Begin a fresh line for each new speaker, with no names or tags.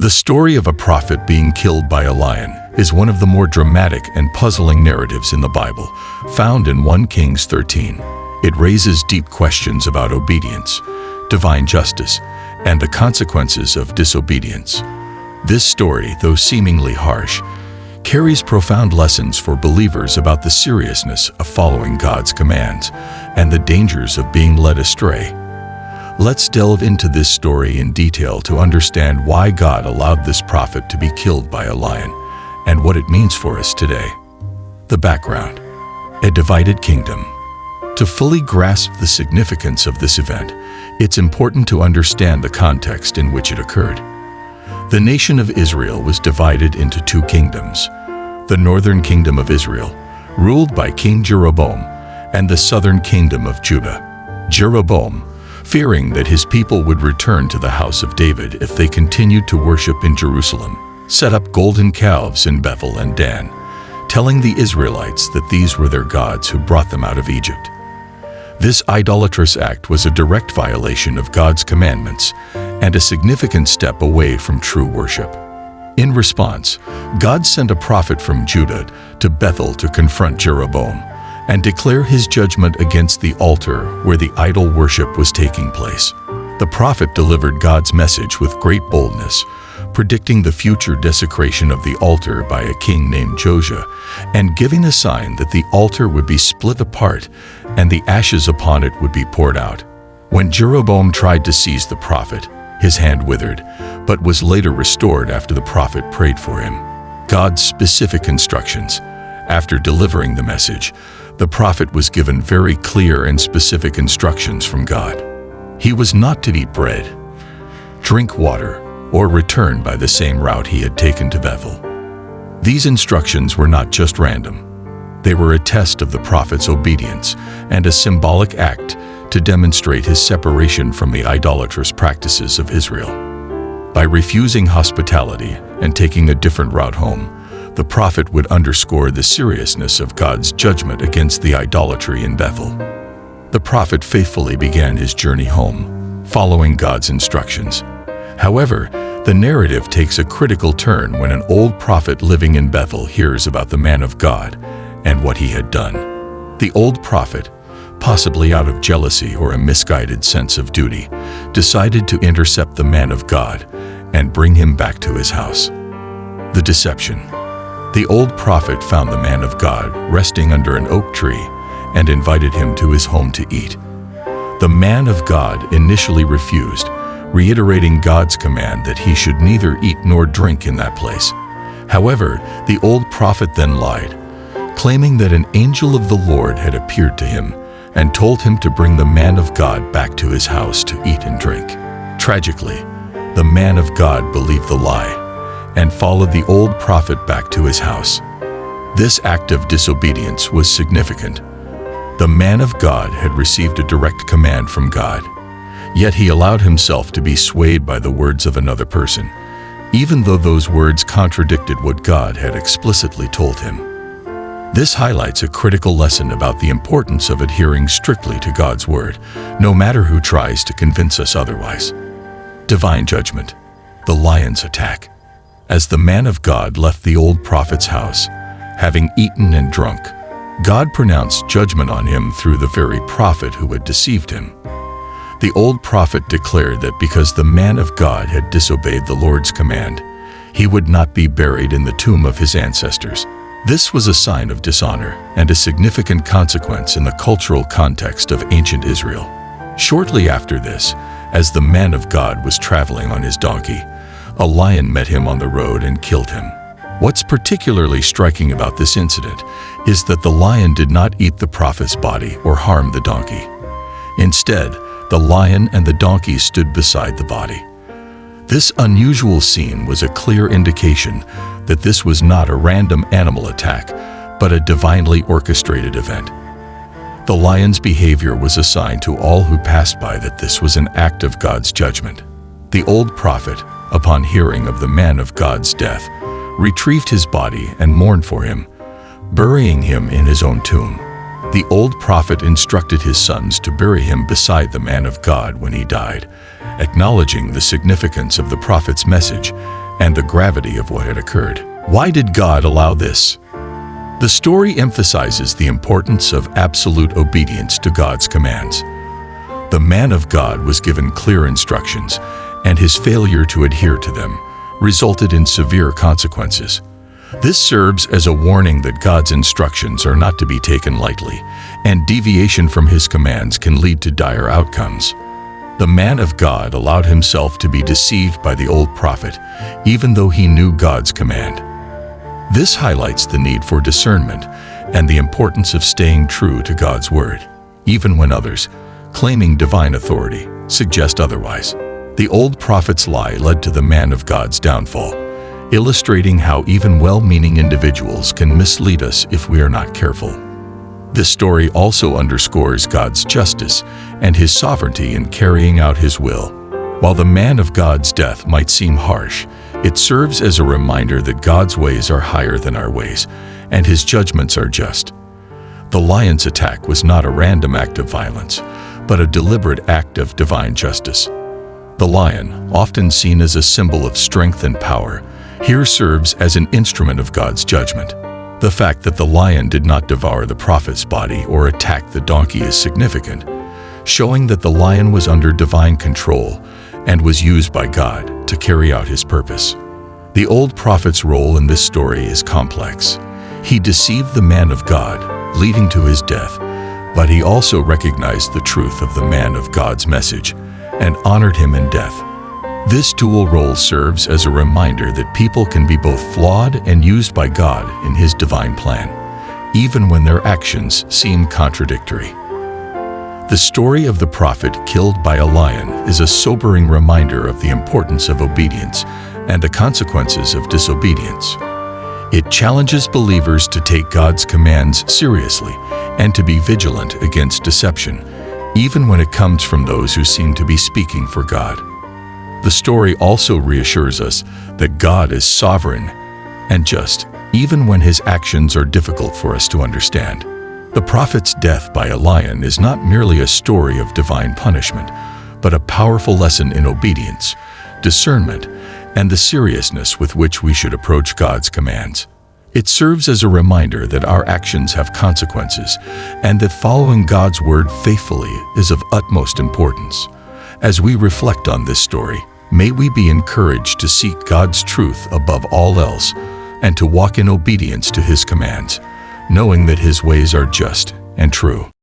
The story of a prophet being killed by a lion is one of the more dramatic and puzzling narratives in the Bible, found in 1 Kings 13. It raises deep questions about obedience, divine justice, and the consequences of disobedience. This story, though seemingly harsh, carries profound lessons for believers about the seriousness of following God's commands and the dangers of being led astray. Let's delve into this story in detail to understand why God allowed this prophet to be killed by a lion and what it means for us today. The background: a divided kingdom. To fully grasp the significance of this event, it's important to understand the context in which it occurred. The nation of Israel was divided into two kingdoms: the northern kingdom of Israel, ruled by King Jeroboam, and the southern kingdom of Judah. Jeroboam, fearing that his people would return to the house of David if they continued to worship in Jerusalem, set up golden calves in Bethel and Dan, telling the Israelites that these were their gods who brought them out of Egypt. This idolatrous act was a direct violation of God's commandments and a significant step away from true worship. In response, God sent a prophet from Judah to Bethel to confront Jeroboam and declare his judgment against the altar where the idol worship was taking place. The prophet delivered God's message with great boldness, predicting the future desecration of the altar by a king named Josiah, and giving a sign that the altar would be split apart and the ashes upon it would be poured out. When Jeroboam tried to seize the prophet, his hand withered, but was later restored after the prophet prayed for him. God's specific instructions. After delivering the message, the prophet was given very clear and specific instructions from God. He was not to eat bread, drink water, or return by the same route he had taken to Bethel. These instructions were not just random. They were a test of the prophet's obedience and a symbolic act to demonstrate his separation from the idolatrous practices of Israel. By refusing hospitality and taking a different route home, the prophet would underscore the seriousness of God's judgment against the idolatry in Bethel. The prophet faithfully began his journey home, following God's instructions. However, the narrative takes a critical turn when an old prophet living in Bethel hears about the man of God and what he had done. The old prophet, possibly out of jealousy or a misguided sense of duty, decided to intercept the man of God and bring him back to his house. The deception. The old prophet found the man of God resting under an oak tree and invited him to his home to eat. The man of God initially refused, reiterating God's command that he should neither eat nor drink in that place. However, the old prophet then lied, claiming that an angel of the Lord had appeared to him and told him to bring the man of God back to his house to eat and drink. Tragically, the man of God believed the lie and followed the old prophet back to his house. This act of disobedience was significant. The man of God had received a direct command from God, yet he allowed himself to be swayed by the words of another person, even though those words contradicted what God had explicitly told him. This highlights a critical lesson about the importance of adhering strictly to God's word, no matter who tries to convince us otherwise. Divine judgment. The lion's attack. As the man of God left the old prophet's house, having eaten and drunk, God pronounced judgment on him through the very prophet who had deceived him. The old prophet declared that because the man of God had disobeyed the Lord's command, he would not be buried in the tomb of his ancestors. This was a sign of dishonor and a significant consequence in the cultural context of ancient Israel. Shortly after this, as the man of God was traveling on his donkey, a lion met him on the road and killed him. What's particularly striking about this incident is that the lion did not eat the prophet's body or harm the donkey. Instead, the lion and the donkey stood beside the body. This unusual scene was a clear indication that this was not a random animal attack, but a divinely orchestrated event. The lion's behavior was a sign to all who passed by that this was an act of God's judgment. The old prophet, upon hearing of the man of God's death, retrieved his body and mourned for him, burying him in his own tomb. The old prophet instructed his sons to bury him beside the man of God when he died, acknowledging the significance of the prophet's message and the gravity of what had occurred. Why did God allow this? The story emphasizes the importance of absolute obedience to God's commands. The man of God was given clear instructions, and his failure to adhere to them resulted in severe consequences. This serves as a warning that God's instructions are not to be taken lightly, and deviation from his commands can lead to dire outcomes. The man of God allowed himself to be deceived by the old prophet, even though he knew God's command. This highlights the need for discernment and the importance of staying true to God's word, even when others, claiming divine authority, suggest otherwise. The old prophet's lie led to the man of God's downfall, illustrating how even well-meaning individuals can mislead us if we are not careful. This story also underscores God's justice and his sovereignty in carrying out his will. While the man of God's death might seem harsh, it serves as a reminder that God's ways are higher than our ways, and his judgments are just. The lion's attack was not a random act of violence, but a deliberate act of divine justice. The lion, often seen as a symbol of strength and power, here serves as an instrument of God's judgment. The fact that the lion did not devour the prophet's body or attack the donkey is significant, showing that the lion was under divine control and was used by God to carry out his purpose. The old prophet's role in this story is complex. He deceived the man of God, leading to his death, but he also recognized the truth of the man of God's message and honored him in death. This dual role serves as a reminder that people can be both flawed and used by God in his divine plan, even when their actions seem contradictory. The story of the prophet killed by a lion is a sobering reminder of the importance of obedience and the consequences of disobedience. It challenges believers to take God's commands seriously and to be vigilant against deception, even when it comes from those who seem to be speaking for God. The story also reassures us that God is sovereign and just, even when his actions are difficult for us to understand. The prophet's death by a lion is not merely a story of divine punishment, but a powerful lesson in obedience, discernment, and the seriousness with which we should approach God's commands. It serves as a reminder that our actions have consequences and that following God's word faithfully is of utmost importance. As we reflect on this story, may we be encouraged to seek God's truth above all else and to walk in obedience to his commands, knowing that his ways are just and true.